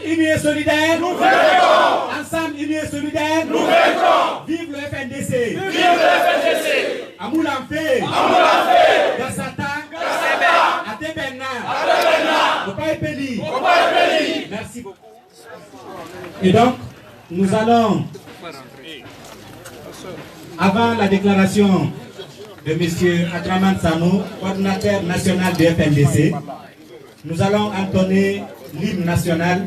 unis et solidaires, nous vaincrons. Ensemble, unis et solidaires, nous vaincrons. Vive le FNDC. Vive le FNDC. Amoulamfé. Amoulamfé. Gassata. Gassata. Atebenna. Atebenna. Opaepeli. Opaepeli. Merci beaucoup. Et donc, nous allons, avant la déclaration de M. Adraman Sano, coordinateur national du FNDC, nous allons entonner l'hymne national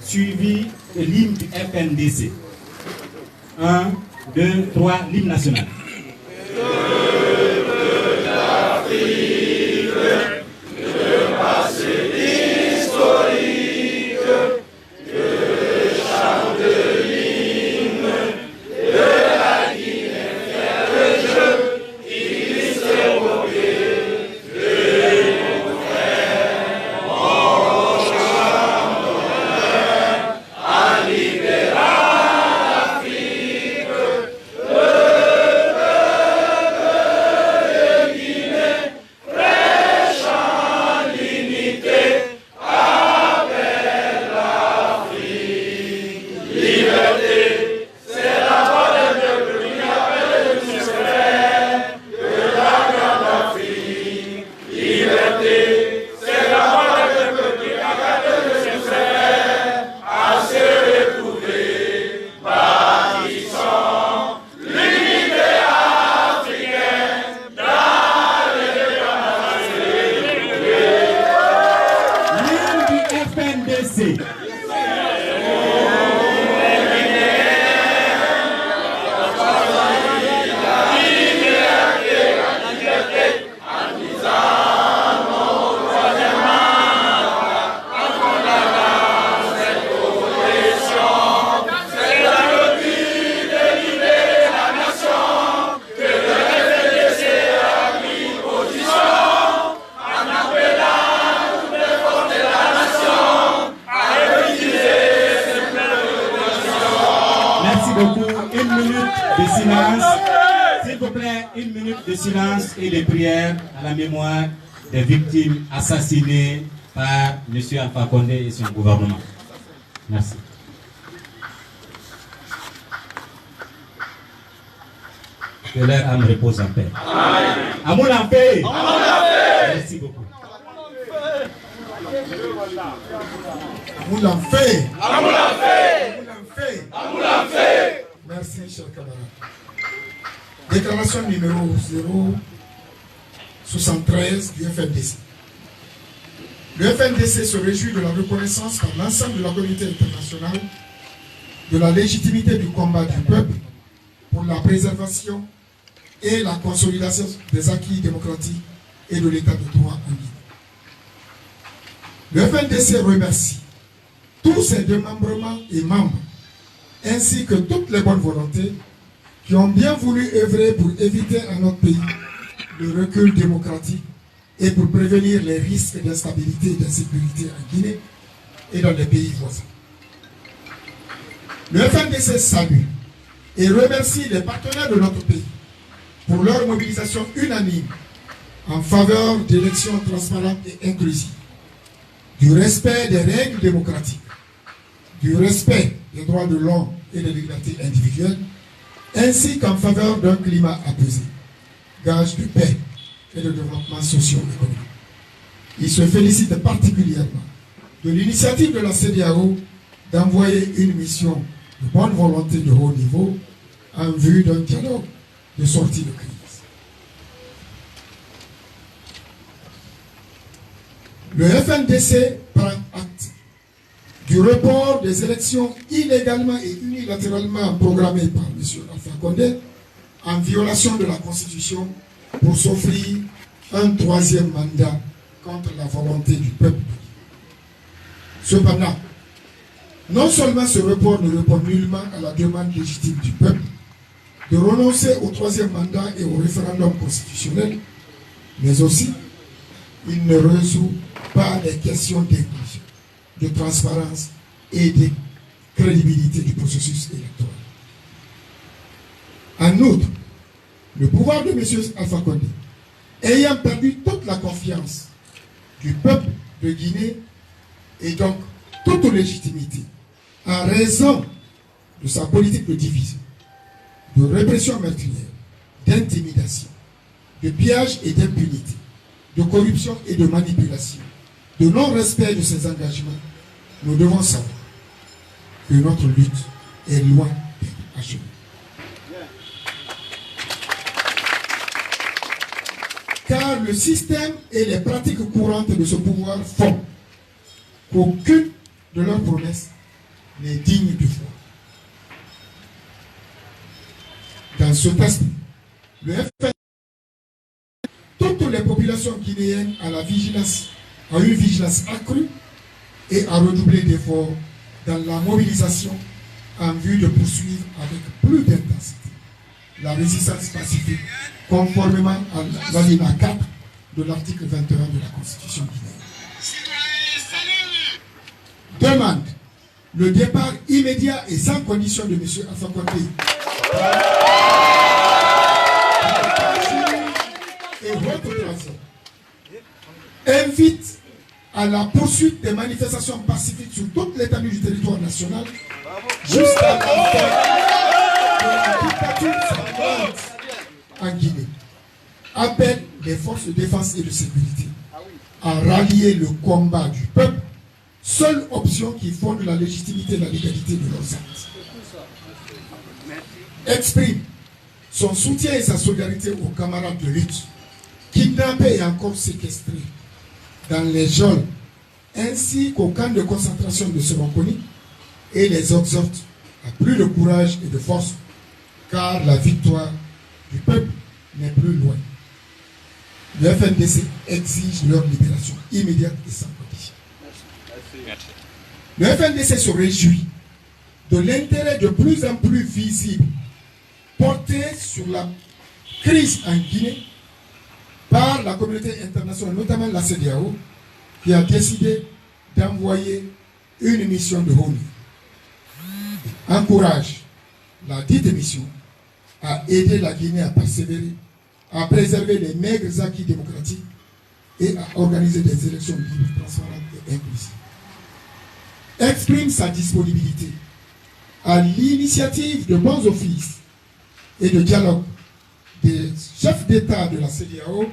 suivi de l'hymne du FNDC. 1, 2, 3, l'hymne national. Et des prières à la mémoire des victimes assassinées par M. Alpha Condé et son gouvernement. Merci. Que leur âme repose en paix. Amour en paix. Merci beaucoup. Amour en paix. Amour en paix. Amour en paix. Merci, chers camarades. Déclaration numéro 073 du FNDC. Le FNDC se réjouit de la reconnaissance par l'ensemble de la communauté internationale de la légitimité du combat du peuple pour la préservation et la consolidation des acquis démocratiques et de l'état de droit en Guinée. Le FNDC remercie tous ses démembrements et membres, ainsi que toutes les bonnes volontés qui ont bien voulu œuvrer pour éviter à notre pays le recul démocratique et pour prévenir les risques d'instabilité et d'insécurité en Guinée et dans les pays voisins. Le FNDC salue et remercie les partenaires de notre pays pour leur mobilisation unanime en faveur d'élections transparentes et inclusives, du respect des règles démocratiques, du respect des droits de l'homme et des libertés individuelles, ainsi qu'en faveur d'un climat apaisé, gage de paix et de développement socio-économique. Il se félicite particulièrement de l'initiative de la CEDEAO d'envoyer une mission de bonne volonté de haut niveau en vue d'un dialogue de sortie de crise. Le FNDC prend acte du report des élections illégalement et unilatéralement programmées par M. Alpha Condé en violation de la Constitution pour s'offrir un troisième mandat contre la volonté du peuple. Cependant, non seulement ce report ne répond nullement à la demande légitime du peuple de renoncer au troisième mandat et au référendum constitutionnel, mais aussi il ne résout pas les questions d'inclusion, de transparence et de crédibilité du processus électoral. En outre, le pouvoir de M. Alpha Condé, ayant perdu toute la confiance du peuple de Guinée et donc toute légitimité en raison de sa politique de division, de répression meurtrière, d'intimidation, de pillage et d'impunité, de corruption et de manipulation, de non-respect de ses engagements, nous devons savoir que notre lutte est loin d'être achevée. Car le système et les pratiques courantes de ce pouvoir font qu'aucune de leurs promesses n'est digne du foi. Dans ce test, le FN, toutes les populations guinéennes à une vigilance accrue et à redoubler d'efforts dans la mobilisation en vue de poursuivre avec plus d'intensité la résistance pacifique conformément à l'alinéa 4 de l'article 21 de la Constitution guinéenne. Demande le départ immédiat et sans condition de M. Alpha Condé et votre transition. Invite à la poursuite des manifestations pacifiques sur toute l'étendue du territoire national jusqu'à la fin de la dictature sanglante en Guinée. Appelle les forces de défense et de sécurité à rallier le combat du peuple, seule option qui fonde la légitimité et la légalité de leurs actes. Exprime son soutien et sa solidarité aux camarades de lutte, kidnappés et encore séquestrés dans les geôles, ainsi qu'au camp de concentration de Seronkoni, et les exhorte à plus de courage et de force, car la victoire du peuple n'est plus loin. Le FNDC exige leur libération immédiate et sans condition. Le FNDC se réjouit de l'intérêt de plus en plus visible porté sur la crise en Guinée par la communauté internationale, notamment la CEDEAO, qui a décidé d'envoyer une mission de haut niveau. Encourage la dite mission à aider la Guinée à persévérer, à préserver les maigres acquis démocratiques et à organiser des élections libres, transparentes et inclusives. Exprime sa disponibilité à l'initiative de bons offices et de dialogue des chefs d'État de la CEDEAO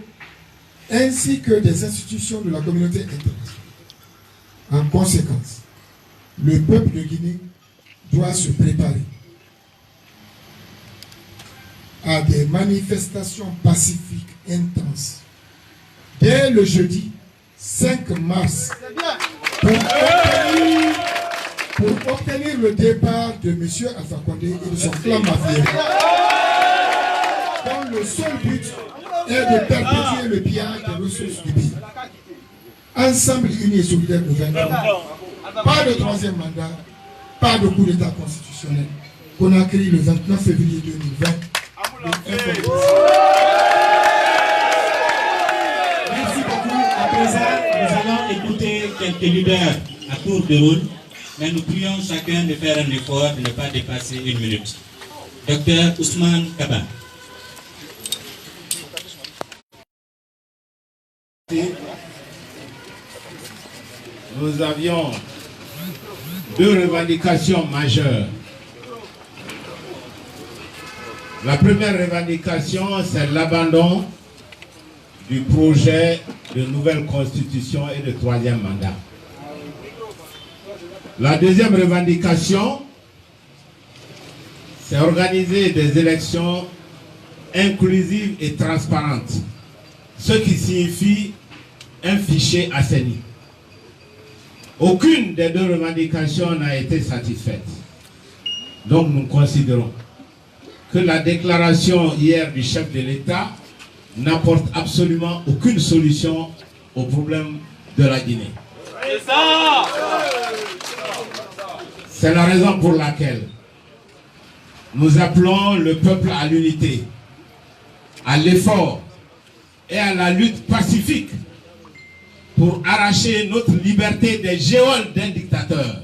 ainsi que des institutions de la communauté internationale. En conséquence, le peuple de Guinée doit se préparer à des manifestations pacifiques intenses dès le jeudi 5 mars pour obtenir le départ de M. Alpha Condé et de son clan mafieux, dont le seul but est de perpétuer le pillage des ressources du pays. Ensemble unis et solidaires, nous vaincrons. Pas de troisième mandat, pas de coup d'état constitutionnel. Conakry le 29 février 2020. Merci beaucoup. À présent, nous allons écouter quelques leaders à tour de rôle, mais nous prions chacun de faire un effort de ne pas dépasser 1 minute. Docteur Ousmane Kaba. Nous avions 2 revendications majeures. La première revendication, c'est l'abandon du projet de nouvelle constitution et de 3e mandat. La deuxième revendication, c'est organiser des élections inclusives et transparentes, ce qui signifie un fichier assaini. Aucune des 2 revendications n'a été satisfaite. Donc nous considérons que la déclaration hier du chef de l'État n'apporte absolument aucune solution au problème de la Guinée. C'est la raison pour laquelle nous appelons le peuple à l'unité, à l'effort et à la lutte pacifique pour arracher notre liberté des geôles d'un dictateur.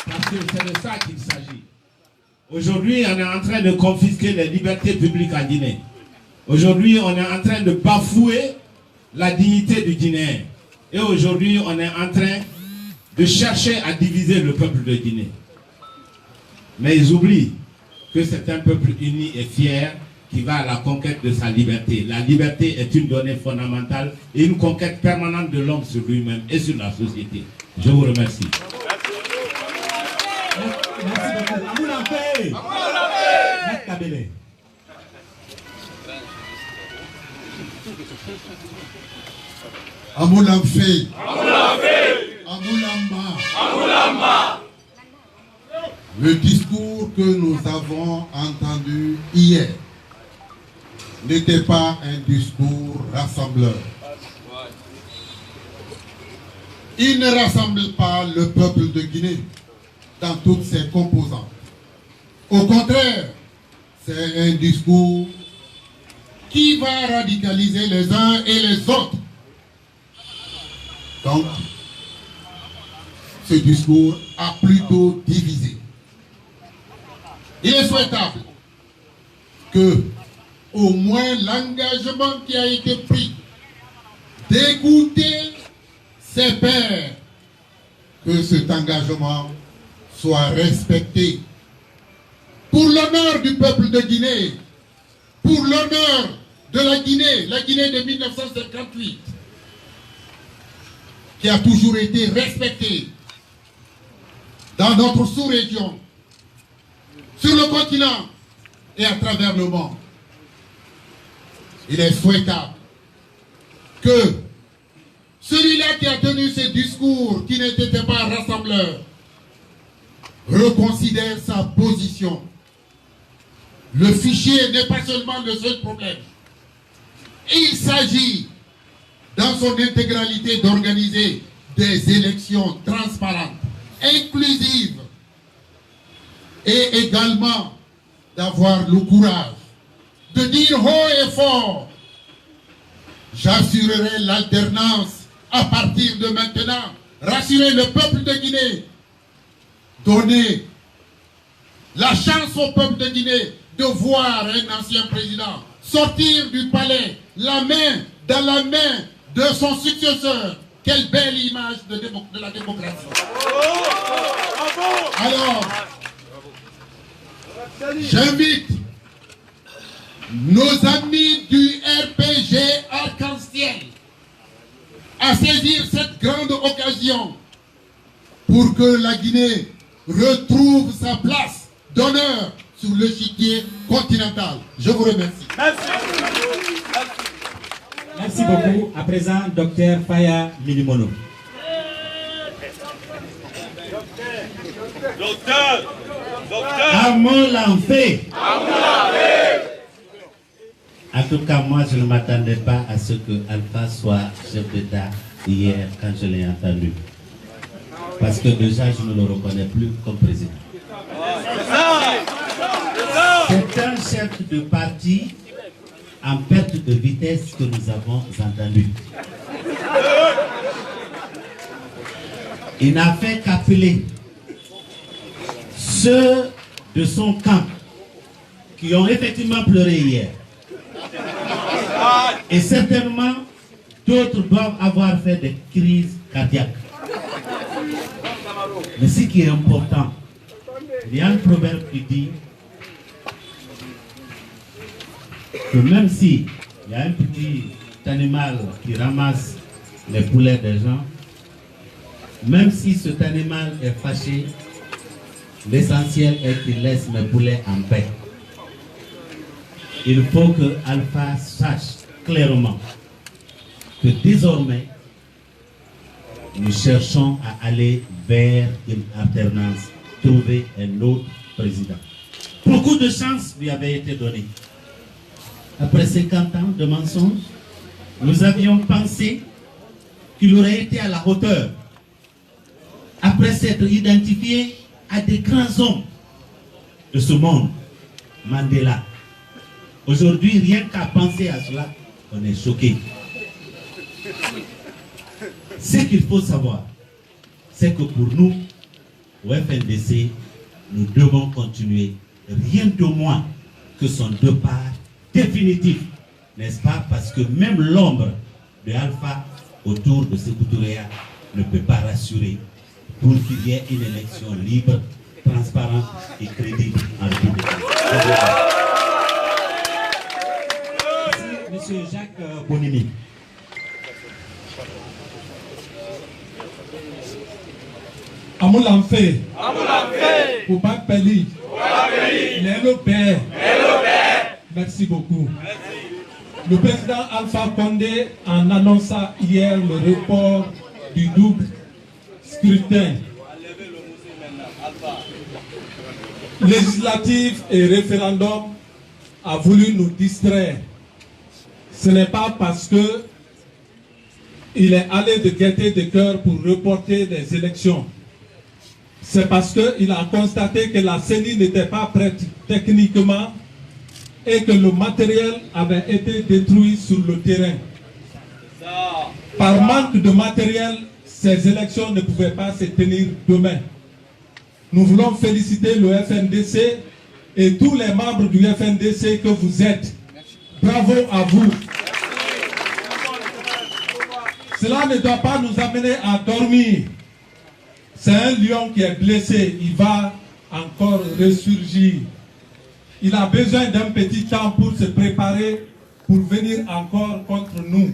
Parce que c'est de ça qu'il s'agit. Aujourd'hui, on est en train de confisquer les libertés publiques en Guinée. Aujourd'hui, on est en train de bafouer la dignité du Guinéen. Et aujourd'hui, on est en train de chercher à diviser le peuple de Guinée. Mais ils oublient que c'est un peuple uni et fier qui va à la conquête de sa liberté. La liberté est une donnée fondamentale et une conquête permanente de l'homme sur lui-même et sur la société. Je vous remercie. Merci beaucoup. Amoul Amfé. Maître Kabele. Amoul Amfé. Amoul Amba. Le discours que nous avons entendu hier n'était pas un discours rassembleur. Il ne rassemble pas le peuple de Guinée dans toutes ses composantes. Au contraire, c'est un discours qui va radicaliser les uns et les autres. Donc, ce discours a plutôt divisé. Il est souhaitable que, au moins, l'engagement qui a été pris d'écouter ses pairs, que cet engagement soit respecté. Pour l'honneur du peuple de Guinée, pour l'honneur de la Guinée de 1958, qui a toujours été respectée dans notre sous-région, sur le continent et à travers le monde. Il est souhaitable que celui-là qui a tenu ce discours, qui n'était pas rassembleur, reconsidère sa position. Le fichier n'est pas seulement le seul problème. Il s'agit, dans son intégralité, d'organiser des élections transparentes, inclusives, et également d'avoir le courage de dire haut et fort: j'assurerai l'alternance à partir de maintenant, rassurer le peuple de Guinée, donner la chance au peuple de Guinée de voir un ancien président sortir du palais, la main dans la main de son successeur. Quelle belle image de la démocratie. Alors, j'invite nos amis du RPG Arc-en-Ciel à saisir cette grande occasion pour que la Guinée retrouve sa place d'honneur sur l'échiquier continental. Je vous remercie. Merci beaucoup. À présent, Dr Faya Milimono. Amoul Amfé. En tout cas, moi, je ne m'attendais pas à ce que Alpha soit chef d'État hier quand je l'ai entendu. Parce que déjà, je ne le reconnais plus comme président. C'est un chef de parti en perte de vitesse que nous avons entendu. Il n'a fait qu'appeler ceux de son camp qui ont effectivement pleuré hier. Et certainement, d'autres doivent avoir fait des crises cardiaques. Mais ce qui est important, il y a un proverbe qui dit que même si il y a un petit animal qui ramasse les poulets des gens, même si cet animal est fâché, l'essentiel est qu'il laisse mes poulets en paix. Il faut que Alpha sache clairement que désormais, nous cherchons à aller vers une alternance, trouver un autre président. Beaucoup de chances lui avaient été données. Après 50 ans de mensonges, nous avions pensé qu'il aurait été à la hauteur. Après s'être identifié à des grands hommes de ce monde, Mandela. Aujourd'hui, rien qu'à penser à cela, on est choqué. Ce qu'il faut savoir, c'est que pour nous, au FNDC, nous devons continuer, rien de moins que son départ définitif, n'est-ce pas? Parce que même l'ombre de Alpha autour de Sékou Touré ne peut pas rassurer pour qu'il y ait une élection libre, transparente et crédible en République. Merci, M. Jacques Bonini. Amoulamfe, Poupapeli, Lélo Père. Merci beaucoup. Le président Alpha Condé en annonça hier le report du double scrutin législatif et référendum a voulu nous distraire. Ce n'est pas parce que il est allé de gaieté de cœur pour reporter des élections. C'est parce qu'il a constaté que la CENI n'était pas prête techniquement et que le matériel avait été détruit sur le terrain. Par manque de matériel, ces élections ne pouvaient pas se tenir demain. Nous voulons féliciter le FNDC et tous les membres du FNDC que vous êtes. Bravo à vous. Cela ne doit pas nous amener à dormir. C'est un lion qui est blessé, il va encore ressurgir. Il a besoin d'un petit temps pour se préparer, pour venir encore contre nous.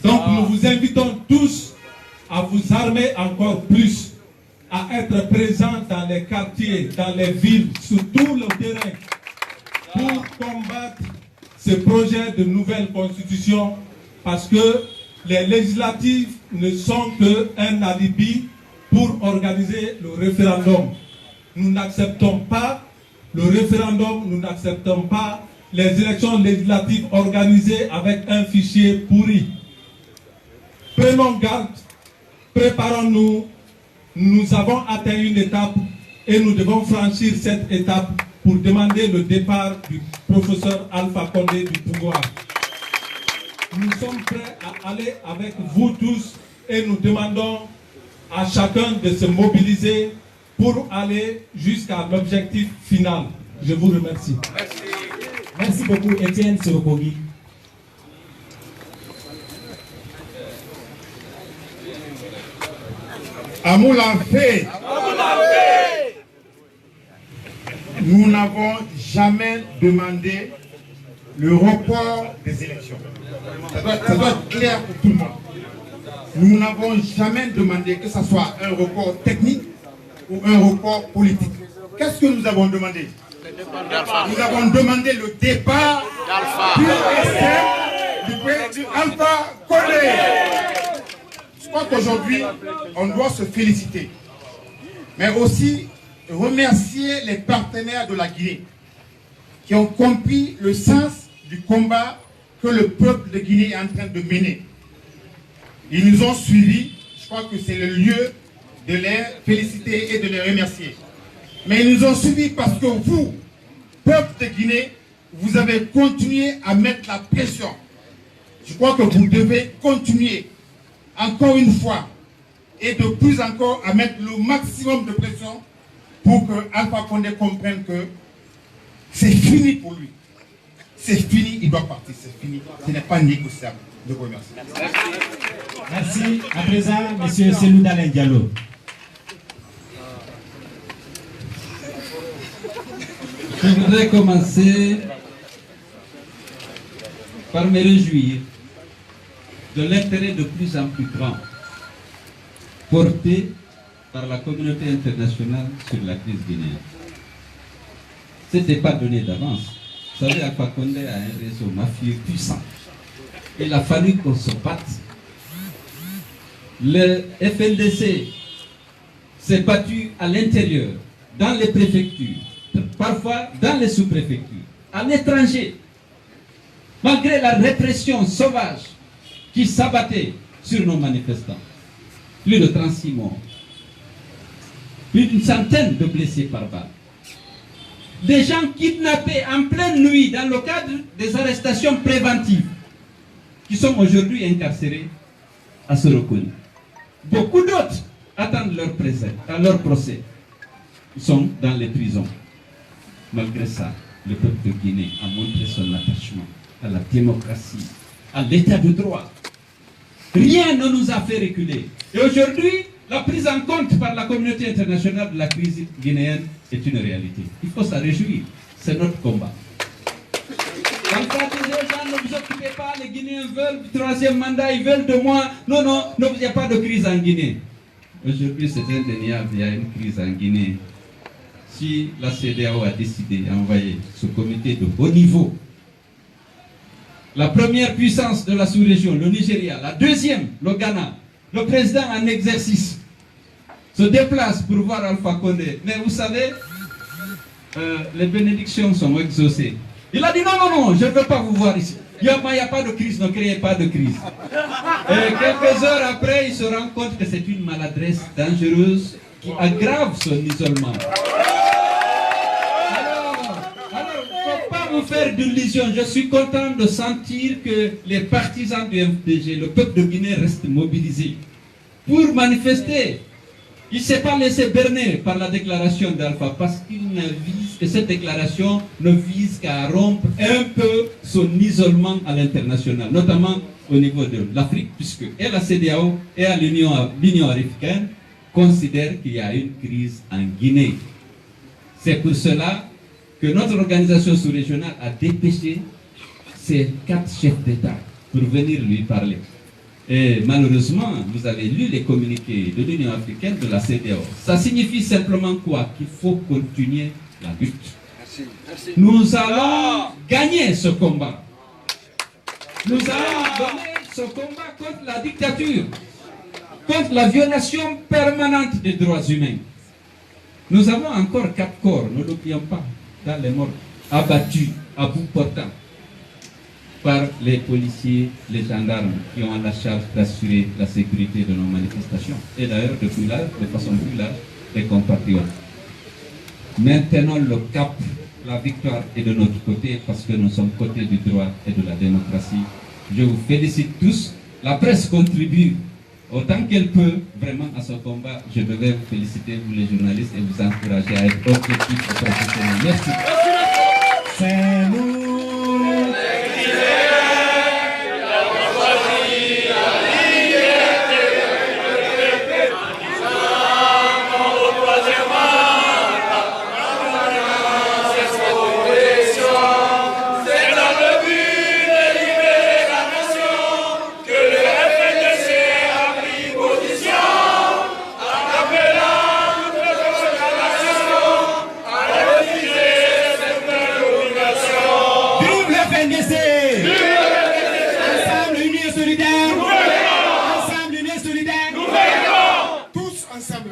Donc nous vous invitons tous à vous armer encore plus, à être présents dans les quartiers, dans les villes, sur tout le terrain, pour combattre ce projet de nouvelle constitution, parce que les législatives ne sont qu'un alibi pour organiser le référendum. Nous n'acceptons pas le référendum, nous n'acceptons pas les élections législatives organisées avec un fichier pourri. Prenons garde, préparons-nous. Nous avons atteint une étape et nous devons franchir cette étape pour demander le départ du professeur Alpha Condé du pouvoir. Nous sommes prêts à aller avec vous tous et nous demandons à chacun de se mobiliser pour aller jusqu'à l'objectif final. Je vous remercie. Merci beaucoup, Étienne Sorokogi. Amoulamfe, nous n'avons jamais demandé le report des élections. Ça doit être clair pour tout le monde. Nous n'avons jamais demandé que ce soit un report technique ou un report politique. Qu'est-ce que nous avons demandé? Nous avons demandé le départ du président Alpha Condé. Je crois qu'aujourd'hui, on doit se féliciter, mais aussi remercier les partenaires de la Guinée qui ont compris le sens du combat que le peuple de Guinée est en train de mener. Ils nous ont suivis, je crois que c'est le lieu de les féliciter et de les remercier. Mais ils nous ont suivis parce que vous, peuple de Guinée, vous avez continué à mettre la pression. Je crois que vous devez continuer encore une fois et de plus encore à mettre le maximum de pression pour que Alpha Condé comprenne que c'est fini pour lui. C'est fini, il doit partir, c'est fini. Ce n'est pas négociable. Je vous remercie. Merci. À présent, M. Selou Dalen Diallo. Je voudrais commencer par me réjouir de l'intérêt de plus en plus grand porté par la communauté internationale sur la crise guinéenne. Ce n'était pas donné d'avance. Vous savez, Alpha Condé a un réseau mafieux puissant. Il a fallu qu'on se batte. Le FNDC s'est battu à l'intérieur, dans les préfectures, parfois dans les sous-préfectures, à l'étranger, malgré la répression sauvage qui s'abattait sur nos manifestants. Plus de 36 morts, plus d'une centaine de blessés par balle. Des gens kidnappés en pleine nuit dans le cadre des arrestations préventives qui sont aujourd'hui incarcérés à Sorokoni. Beaucoup d'autres attendent leur procès. Ils sont dans les prisons. Malgré ça, le peuple de Guinée a montré son attachement à la démocratie, à l'état de droit. Rien ne nous a fait reculer. Et aujourd'hui, la prise en compte par la communauté internationale de la crise guinéenne est une réalité. Il faut s'en réjouir. C'est notre combat. Quand les gens ne vous occupez pas, les Guinéens veulent du troisième mandat, ils veulent de moi. Non, non, il n'y a pas de crise en Guinée. Aujourd'hui, c'est indéniable, il y a une crise en Guinée. Si la CEDEAO a décidé d'envoyer ce comité de haut niveau, la première puissance de la sous-région, le Nigeria, la deuxième, le Ghana, le président en exercice, se déplace pour voir Alpha Condé. Mais vous savez, les bénédictions sont exaucées. Il a dit non, je ne veux pas vous voir ici. Il n'y a pas de crise, ne créez pas de crise. Et quelques heures après, il se rend compte que c'est une maladresse dangereuse qui aggrave son isolement. Alors, il ne faut pas vous faire d'illusions. Je suis content de sentir que les partisans du FDG, le peuple de Guinée reste mobilisé pour manifester. Il ne s'est pas laissé berner par la déclaration d'Alpha parce que cette déclaration ne vise qu'à rompre un peu son isolement à l'international, notamment au niveau de l'Afrique, puisque et la CEDEAO et l'Union africaine considèrent qu'il y a une crise en Guinée. C'est pour cela que notre organisation sous-régionale a dépêché ces 4 chefs d'État pour venir lui parler. Et malheureusement, vous avez lu les communiqués de l'Union africaine, de la CEDEAO. Ça signifie simplement quoi? Qu'il faut continuer la lutte. Merci. Nous allons gagner ce combat. Nous allons gagner ce combat contre la dictature, contre la violation permanente des droits humains. Nous avons encore 4 corps, ne l'oublions pas, dans les morts, abattus à bout portant par les policiers, les gendarmes qui ont la charge d'assurer la sécurité de nos manifestations. Et d'ailleurs, de façon plus large, les compatriotes. Maintenons le cap, la victoire est de notre côté parce que nous sommes côté du droit et de la démocratie. Je vous félicite tous. La presse contribue autant qu'elle peut vraiment à ce combat. Je devais vous féliciter, vous les journalistes, et vous encourager à être objectifs et professionnels. Merci. C'est nous.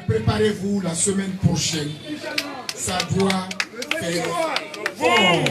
Préparez-vous la semaine prochaine. Ça doit faire fort.